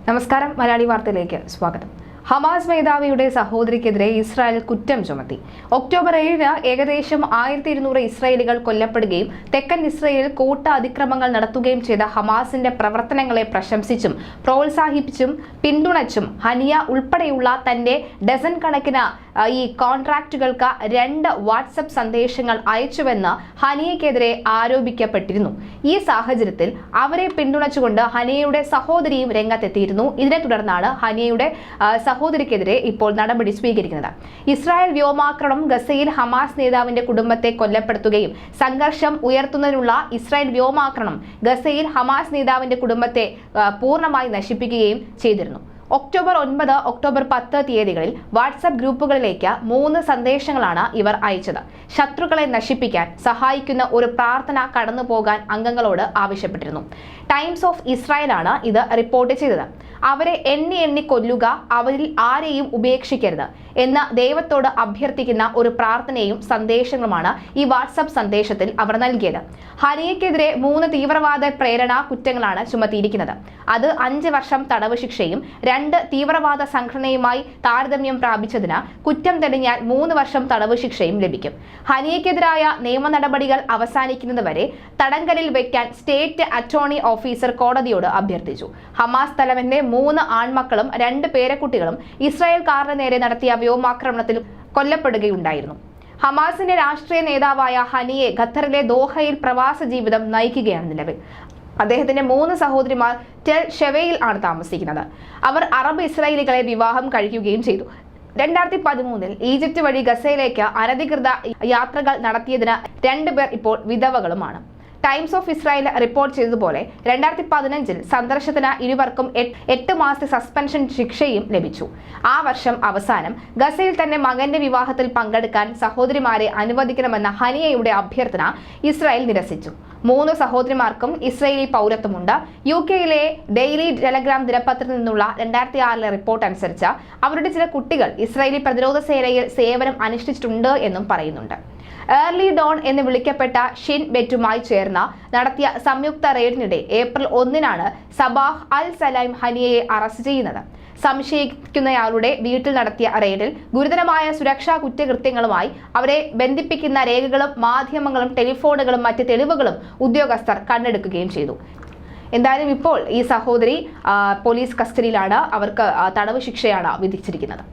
നമസ്കാരം, മലയാളി വാർത്തയിലേക്ക് സ്വാഗതം. ഹമാസ് മേധാവിയുടെ സഹോദരിക്കെതിരെ ഇസ്രായേൽ കുറ്റം ചുമത്തി. ഒക്ടോബർ 7-ന് ഏകദേശം 1200 ഇസ്രായേലികൾ കൊല്ലപ്പെടുകയും തെക്കൻ ഇസ്രായേലിൽ കൂട്ട അതിക്രമങ്ങൾ നടത്തുകയും ചെയ്ത ഹമാസിന്റെ പ്രവർത്തനങ്ങളെ പ്രശംസിച്ചും പ്രോത്സാഹിപ്പിച്ചും പിന്തുണച്ചും ഹനിയ ഉൾപ്പെടെയുള്ള തന്റെ ഡസൻ കണക്കിന് ഈ കോൺട്രാക്റ്റുകൾക്ക് 2 വാട്സപ്പ് സന്ദേശങ്ങൾ അയച്ചുവെന്ന് ഹനിയയ്ക്കെതിരെ ആരോപിക്കപ്പെട്ടിരുന്നു. ഈ സാഹചര്യത്തിൽ അവരെ പിന്തുണച്ചുകൊണ്ട് ഹനിയയുടെ സഹോദരിയും രംഗത്തെത്തിയിരുന്നു. ഇതിനെ തുടർന്നാണ് ഹനിയയുടെ സഹോദരിക്കെതിരെ ഇപ്പോൾ നടപടി സ്വീകരിക്കുന്നത്. ഇസ്രായേൽ വ്യോമാക്രമണം ഗസയിൽ ഹമാസ് നേതാവിന്റെ കുടുംബത്തെ കൊല്ലപ്പെടുത്തുകയും സംഘർഷം ഉയർത്തുന്നതിനുള്ള ഇസ്രായേൽ വ്യോമാക്രമണം ഗസയിൽ ഹമാസ് നേതാവിന്റെ കുടുംബത്തെ പൂർണ്ണമായി നശിപ്പിക്കുകയും ചെയ്തിരുന്നു. ഒക്ടോബർ 9, ഒക്ടോബർ 10 തീയതികളിൽ വാട്സാപ്പ് ഗ്രൂപ്പുകളിലേക്ക് 3 സന്ദേശങ്ങളാണ് ഇവർ അയച്ചത്. ശത്രുക്കളെ നശിപ്പിക്കാൻ സഹായിക്കുന്ന ഒരു പ്രാർത്ഥന കടന്നു പോകാൻ അംഗങ്ങളോട് ആവശ്യപ്പെട്ടിരുന്നു. ടൈംസ് ഓഫ് ഇസ്രായേലാണ് ഇത് റിപ്പോർട്ട് ചെയ്തത്. അവരെ എണ്ണി കൊല്ലുക, അവരിൽ ആരെയും ഉപേക്ഷിക്കരുത് എന്ന് ദൈവത്തോട് അഭ്യർത്ഥിക്കുന്ന ഒരു പ്രാർത്ഥനയും സന്ദേശങ്ങളുമാണ് ഈ വാട്സാപ്പ് സന്ദേശത്തിൽ അവർ നൽകിയത്. ഹനിയയ്ക്കെതിരെ 3 തീവ്രവാദ പ്രേരണ കുറ്റങ്ങളാണ് ചുമത്തിയിരിക്കുന്നത്. അത് 5 വർഷം തടവ് ശിക്ഷയും 2 തീവ്രവാദ സംഘടനയുമായി താരതമ്യം പ്രാപിച്ചതിന് കുറ്റം തെളിഞ്ഞാൽ 3 വർഷം തടവ് ശിക്ഷയും ലഭിക്കും. ഹനിയയ്ക്കെതിരായ നിയമ നടപടികൾ അവസാനിക്കുന്നതുവരെ തടങ്കലിൽ വയ്ക്കാൻ സ്റ്റേറ്റ് അറ്റോർണി ഓഫീസർ കോടതിയോട് അഭ്യർത്ഥിച്ചു. ഹമാസ് തലവന്റെ 3 ആൺമക്കളും 2 പേരക്കുട്ടികളും ഇസ്രായേൽക്കാരുടെ നേരെ നടത്തിയ വ്യോമാക്രമണത്തിൽ കൊല്ലപ്പെടുകയുണ്ടായിരുന്നു. ഹമാസിന്റെ രാഷ്ട്രീയ നേതാവായ ഹനിയെ ഖത്തറിലെ ദോഹയിൽ പ്രവാസ ജീവിതം നയിക്കുകയാണ് നിലവിൽ. അദ്ദേഹത്തിന്റെ 3 സഹോദരിമാർ ടെൽ ഷെവയിൽ ആണ് താമസിക്കുന്നത്. അവർ അറബ് ഇസ്രായേലികളെ വിവാഹം കഴിക്കുകയും ചെയ്തു. 2013-ൽ ഈജിപ്ത് വഴി ഗസയിലേക്ക് അനധികൃത യാത്രകൾ നടത്തിയതിന് 2 പേർ ഇപ്പോൾ വിധവകളുമാണ്. ടൈംസ് ഓഫ് ഇസ്രായേൽ റിപ്പോർട്ട് ചെയ്തതുപോലെ 2015-ൽ സന്ദർശനത്തിന് ഇരുവർക്കും 8 മാസത്തെ സസ്പെൻഷൻ ശിക്ഷയും ലഭിച്ചു. ആ വർഷം അവസാനം ഗസയിൽ തന്നെ മകന്റെ വിവാഹത്തിൽ പങ്കെടുക്കാൻ സഹോദരിമാരെ അനുവദിക്കണമെന്ന ഹനിയയുടെ അഭ്യർത്ഥന ഇസ്രായേൽ നിരസിച്ചു. 3 സഹോദരിമാർക്കും ഇസ്രായേലി പൗരത്വമുണ്ട്. UK-യിലെ ഡെയിലി ടെലഗ്രാം ദിനപത്രത്തിൽ നിന്നുള്ള 2006-ലെ റിപ്പോർട്ട് അനുസരിച്ച് അവരുടെ ചില കുട്ടികൾ ഇസ്രായേലി പ്രതിരോധ സേനയിൽ സേവനം അനുഷ്ഠിച്ചിട്ടുണ്ട് എന്നും പറയുന്നുണ്ട്. ഏർലി ഡോൺ എന്ന് വിളിക്കപ്പെട്ട ഷിൻ ബെറ്റുമായി ചേർന്ന് നടത്തിയ സംയുക്ത റെയ്ഡിനിടെ ഏപ്രിൽ 1-നാണ് സബാഹ് അൽ സലൈം ഹനിയയെ അറസ്റ്റ് ചെയ്യുന്നത്. സംശയിക്കുന്നയാളുടെ വീട്ടിൽ നടത്തിയ റെയ്ഡിൽ ഗുരുതരമായ സുരക്ഷാ കുറ്റകൃത്യങ്ങളുമായി അവരെ ബന്ധിപ്പിക്കുന്ന രേഖകളും മാധ്യമങ്ങളും ടെലിഫോണുകളും മറ്റ് തെളിവുകളും ഉദ്യോഗസ്ഥർ കണ്ടെടുക്കുകയും ചെയ്തു. എന്തായാലും ഇപ്പോൾ ഈ സഹോദരി പോലീസ് കസ്റ്റഡിയിലാണ്. അവർക്ക് തടവ് ശിക്ഷയാണ് വിധിച്ചിരിക്കുന്നത്.